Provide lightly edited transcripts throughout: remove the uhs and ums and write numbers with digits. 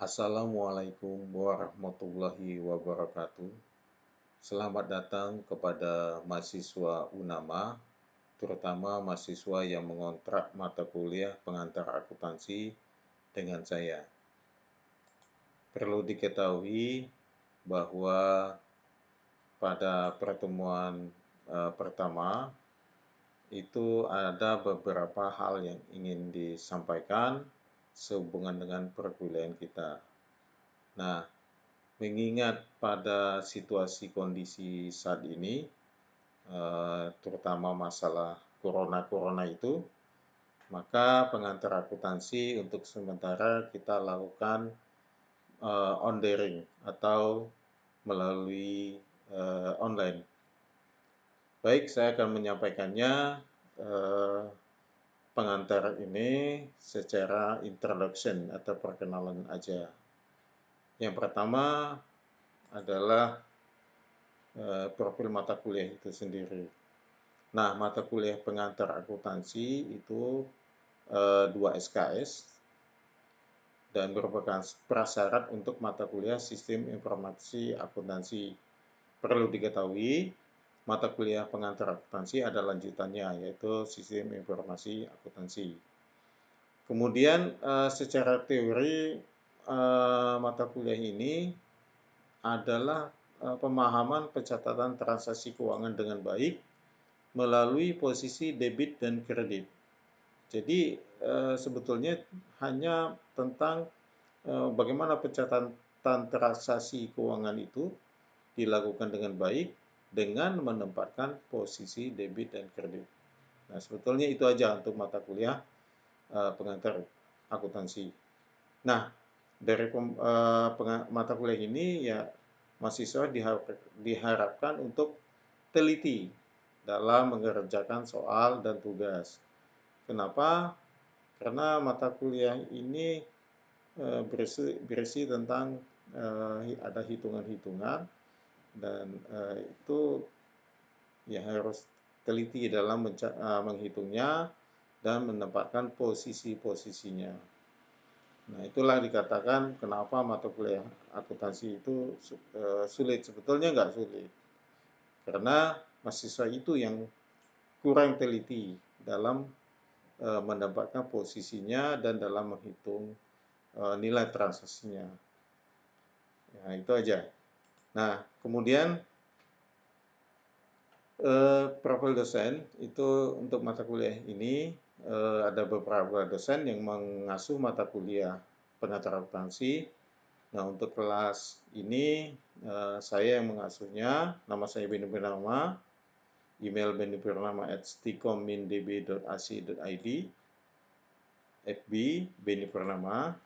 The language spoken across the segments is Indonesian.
Assalamualaikum warahmatullahi wabarakatuh. Selamat datang kepada mahasiswa UNAMA, terutama mahasiswa yang mengontrak mata kuliah pengantar akuntansi dengan saya. Perlu diketahui bahwa pada pertemuan pertama itu ada beberapa hal yang ingin disampaikan sehubungan dengan perkuliahan kita. Nah, mengingat pada situasi kondisi saat ini, terutama masalah corona itu, maka pengantar akuntansi untuk sementara kita lakukan on daring atau melalui online. Baik, saya akan menyampaikannya pengantar ini secara introduction atau perkenalan aja. Yang pertama adalah profil mata kuliah itu sendiri. Nah, mata kuliah pengantar akuntansi itu 2 SKS dan merupakan prasyarat untuk mata kuliah Sistem Informasi Akuntansi. Perlu diketahui, mata kuliah pengantar akuntansi ada lanjutannya, yaitu Sistem Informasi Akuntansi. Kemudian secara teori mata kuliah ini adalah pemahaman pencatatan transaksi keuangan dengan baik melalui posisi debit dan kredit. Jadi sebetulnya hanya tentang bagaimana pencatatan transaksi keuangan itu dilakukan dengan baik dengan menempatkan posisi debit dan kredit. Nah, sebetulnya itu aja untuk mata kuliah pengantar akuntansi. Nah, dari mata kuliah ini ya mahasiswa diharapkan untuk teliti dalam mengerjakan soal dan tugas. Kenapa? Karena mata kuliah ini berisi tentang ada hitungan-hitungan dan itu ya harus teliti dalam menghitungnya dan menempatkan posisi-posisinya. Nah, itulah dikatakan kenapa mata kuliah akuntansi itu sulit. Sebetulnya nggak sulit, karena mahasiswa itu yang kurang teliti dalam mendapatkan posisinya dan dalam menghitung nilai transaksinya. Nah, itu aja. Nah, kemudian profil dosen itu untuk mata kuliah ini ada beberapa dosen yang mengasuh mata kuliah pengantar akuntansi. Nah, untuk kelas ini saya yang mengasuhnya, nama saya Benny Purnama, email bennypurnama@sticommindb.ac.id, FB Benny Purnama,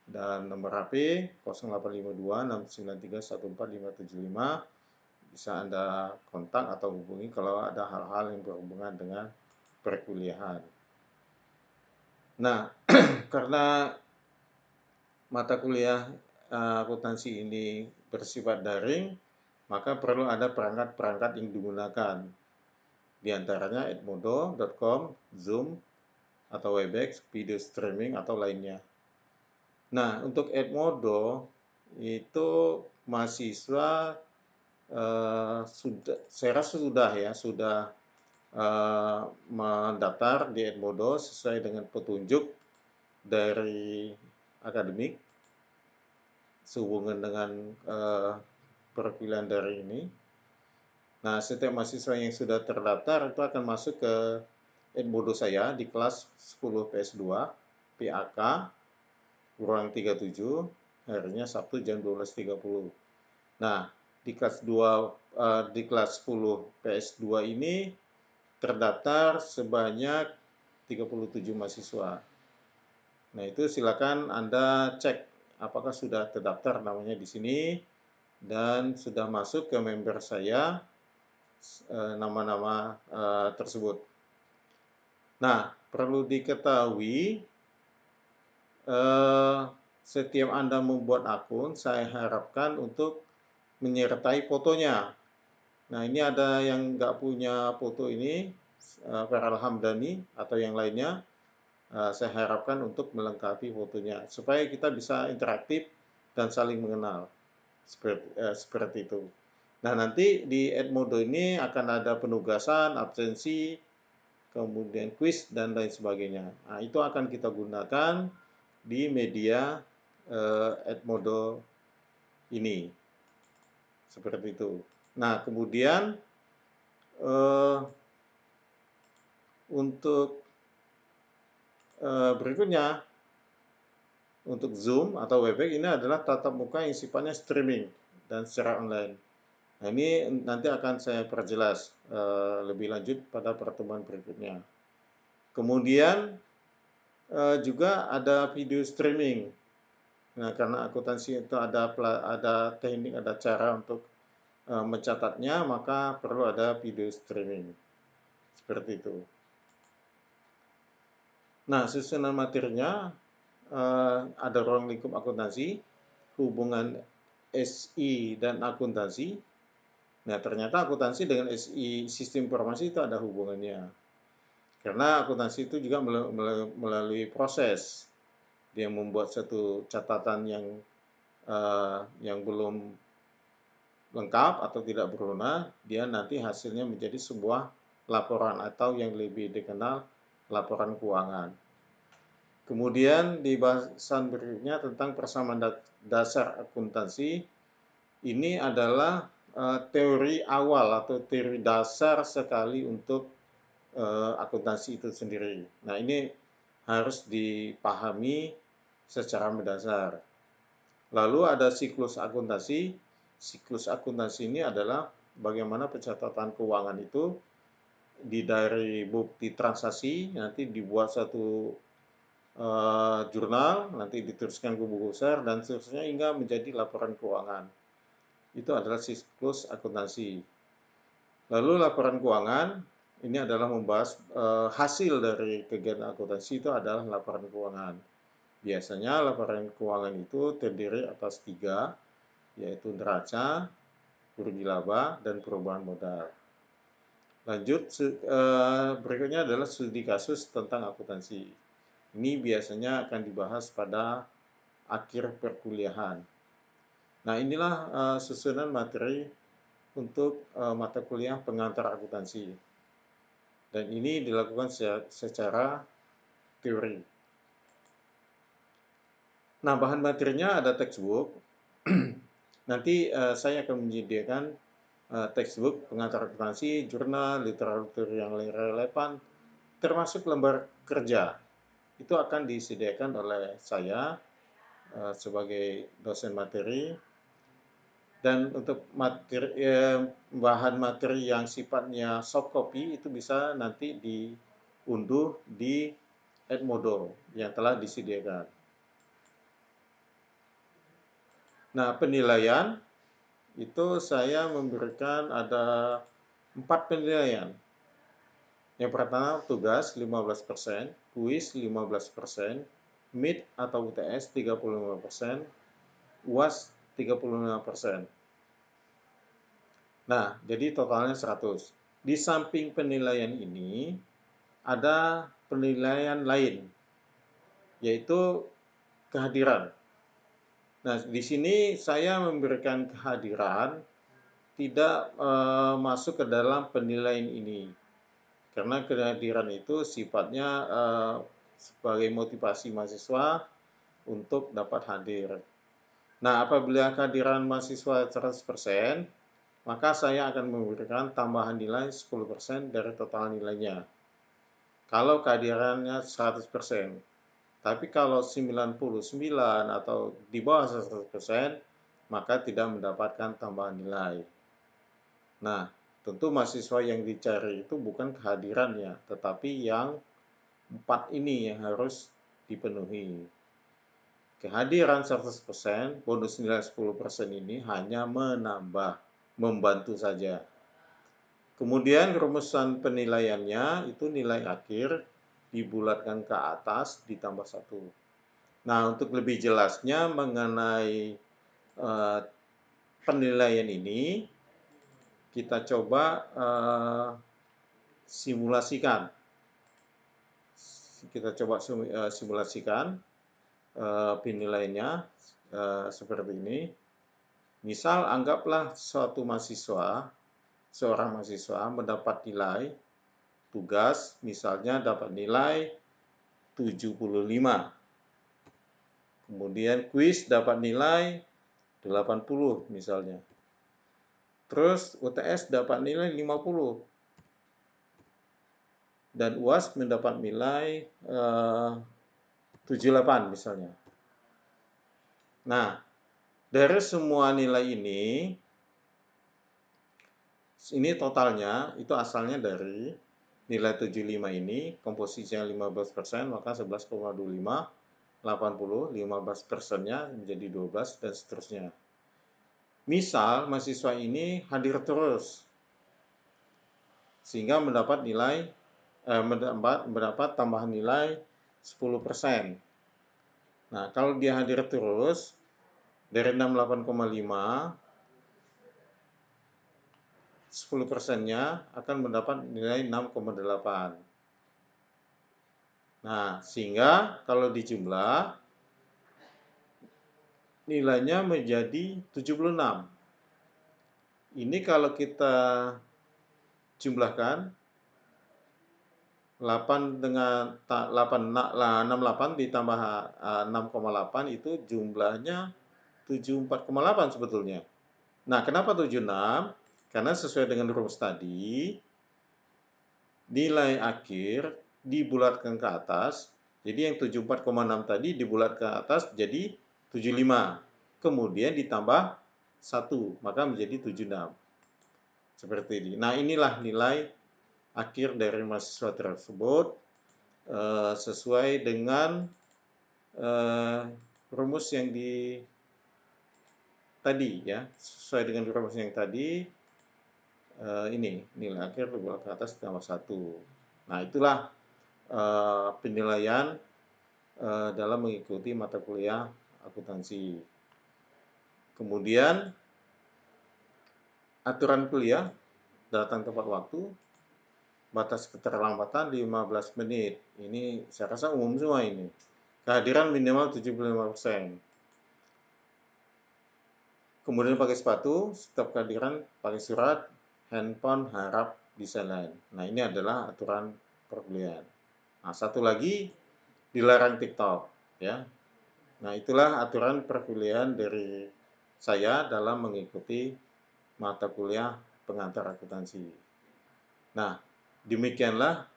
dan nomor HP 085269314575. Bisa Anda kontak atau hubungi kalau ada hal-hal yang berhubungan dengan perkuliahan. Nah, karena mata kuliah akuntansi ini bersifat daring, maka perlu ada perangkat-perangkat yang digunakan. Di antaranya edmodo.com, Zoom, atau Webex, video streaming, atau lainnya. Nah, untuk Edmodo itu mahasiswa saya rasa sudah mendaftar di Edmodo sesuai dengan petunjuk dari akademik sehubungan dengan perkuliahan daring ini. Nah, setiap mahasiswa yang sudah terdaftar itu akan masuk ke Edmodo saya di kelas 10 PS2 PAK ruang 37, harinya Sabtu jam 12.30. Nah, di kelas 10 PS2 ini terdaftar sebanyak 37 mahasiswa. Nah, itu silakan Anda cek apakah sudah terdaftar namanya di sini dan sudah masuk ke member saya nama-nama tersebut. Nah, perlu diketahui setiap Anda membuat akun, saya harapkan untuk menyertai fotonya. Nah, ini ada yang nggak punya foto ini, Farel Hamdani atau yang lainnya, saya harapkan untuk melengkapi fotonya supaya kita bisa interaktif dan saling mengenal. Seperti itu. Nah, nanti di Edmodo ini akan ada penugasan, absensi, kemudian kuis, dan lain sebagainya. Nah, itu akan kita gunakan di media Edmodo ini. Seperti itu. Nah, kemudian untuk berikutnya, untuk Zoom atau Webex ini adalah tatap muka yang sifatnya streaming dan secara online. Nah, ini nanti akan saya perjelas lebih lanjut pada pertemuan berikutnya. Kemudian juga ada video streaming. Nah, karena akuntansi itu ada teknik, ada cara untuk mencatatnya, maka perlu ada video streaming. Seperti itu. Nah, susunan materinya ada ruang lingkup akuntansi, hubungan SI dan akuntansi. Nah, ternyata akuntansi dengan SI, sistem informasi itu ada hubungannya. Karena akuntansi itu juga melalui proses. Dia membuat satu catatan yang belum lengkap atau tidak berguna, dia nanti hasilnya menjadi sebuah laporan atau yang lebih dikenal laporan keuangan. Kemudian di bahasan berikutnya tentang persamaan dasar akuntansi, ini adalah teori awal atau teori dasar sekali untuk akuntansi itu sendiri. Nah, ini harus dipahami secara mendasar. Lalu ada siklus akuntansi. Siklus akuntansi ini adalah bagaimana pencatatan keuangan itu dari bukti transaksi nanti dibuat satu jurnal, nanti diteruskan ke buku besar, dan seterusnya hingga menjadi laporan keuangan. Itu adalah siklus akuntansi. Lalu laporan keuangan, ini adalah membahas hasil dari kegiatan akuntansi itu adalah laporan keuangan. Biasanya laporan keuangan itu terdiri atas 3, yaitu neraca, rugi laba, dan perubahan modal. Lanjut, berikutnya adalah studi kasus tentang akuntansi. Ini biasanya akan dibahas pada akhir perkuliahan. Nah, inilah susunan materi untuk mata kuliah pengantar akuntansi. Dan ini dilakukan secara teori. Nah, bahan materinya ada textbook. Nanti saya akan menyediakan textbook pengantar akuntansi, jurnal, literatur yang relevan, termasuk lembar kerja. Itu akan disediakan oleh saya sebagai dosen materi. Dan untuk bahan materi yang sifatnya soft copy itu bisa nanti diunduh di Edmodo yang telah disediakan. Nah, penilaian itu saya memberikan ada 4 penilaian. Yang pertama tugas 15%, kuis 15%, MIT atau UTS 35%, UAS 35%. Nah, jadi totalnya 100. Di samping penilaian ini, ada penilaian lain, yaitu kehadiran. Nah, di sini saya memberikan kehadiran tidak masuk ke dalam penilaian ini. Karena kehadiran itu sifatnya sebagai motivasi mahasiswa untuk dapat hadir. Nah, apabila kehadiran mahasiswa 100%, maka saya akan memberikan tambahan nilai 10% dari total nilainya. Kalau kehadirannya 100%. Tapi kalau 99 atau di bawah 100%, maka tidak mendapatkan tambahan nilai. Nah, tentu mahasiswa yang dicari itu bukan kehadirannya, tetapi yang 4 ini yang harus dipenuhi. Kehadiran 100%, bonus nilai 10% ini hanya membantu saja. Kemudian rumusan penilaiannya itu nilai akhir dibulatkan ke atas ditambah 1. Nah, untuk lebih jelasnya mengenai penilaian ini, kita coba simulasikan. Kita coba simulasikan penilaiannya. seperti ini. Misal anggaplah seorang mahasiswa mendapat nilai tugas, misalnya dapat nilai 75. Kemudian kuis dapat nilai 80 misalnya. Terus UTS dapat nilai 50. Dan UAS mendapat nilai 78 misalnya. Nah, dari semua nilai ini totalnya itu asalnya dari nilai 75 ini, komposisinya 15%, maka 11,25, 80, 15%-nya menjadi 12, dan seterusnya. Misal mahasiswa ini hadir terus, sehingga mendapat tambahan nilai 10%. Nah, kalau dia hadir terus, dari 68,5, 10%-nya akan mendapat nilai 6,8. Nah, sehingga kalau dijumlah, nilainya menjadi 76. Ini kalau kita jumlahkan, 68 ditambah 6,8 itu jumlahnya 74,8 sebetulnya. Nah, kenapa 76? Karena sesuai dengan rumus tadi, nilai akhir dibulatkan ke atas. Jadi yang 74,6 tadi dibulatkan ke atas jadi 75. Kemudian ditambah 1, maka menjadi 76. Seperti ini. Nah, inilah nilai akhir dari mahasiswa tersebut sesuai dengan rumus yang tadi ya, sesuai dengan rumus yang tadi. Ini nilai akhir dibuat ke atas tambah 1. Nah, itulah penilaian dalam mengikuti mata kuliah akuntansi. Kemudian aturan kuliah, datang tepat waktu, batas keterlambatan 15 menit. Ini saya rasa umum semua ini. Kehadiran minimal 75%. Kemudian pakai sepatu, setiap kehadiran pakai surat, handphone harap bisa lain. Nah, ini adalah aturan perkuliahan. Nah, satu lagi, dilarang TikTok, ya. Nah, itulah aturan perkuliahan dari saya dalam mengikuti mata kuliah pengantar akuntansi. Nah, demikianlah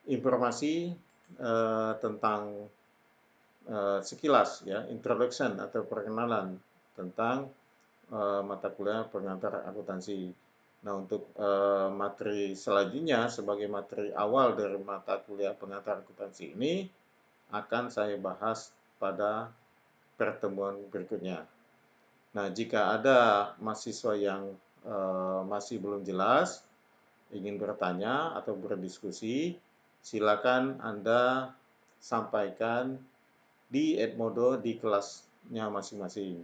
informasi tentang sekilas ya, introduction atau perkenalan tentang mata kuliah pengantar akuntansi. Nah, untuk materi selanjutnya sebagai materi awal dari mata kuliah pengantar akuntansi ini akan saya bahas pada pertemuan berikutnya. Nah, jika ada mahasiswa yang masih belum jelas, ingin bertanya atau berdiskusi, silakan Anda sampaikan di Edmodo di kelasnya masing-masing.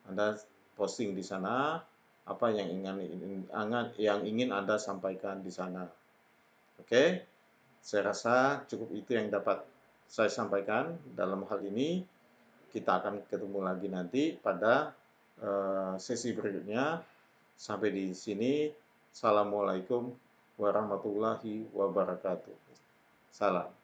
Anda posting di sana apa yang ingin Anda sampaikan di sana. Oke, saya rasa cukup itu yang dapat saya sampaikan dalam hal ini. Kita akan ketemu lagi nanti pada sesi berikutnya. Sampai di sini. Assalamualaikum warahmatullahi wabarakatuh. Salam.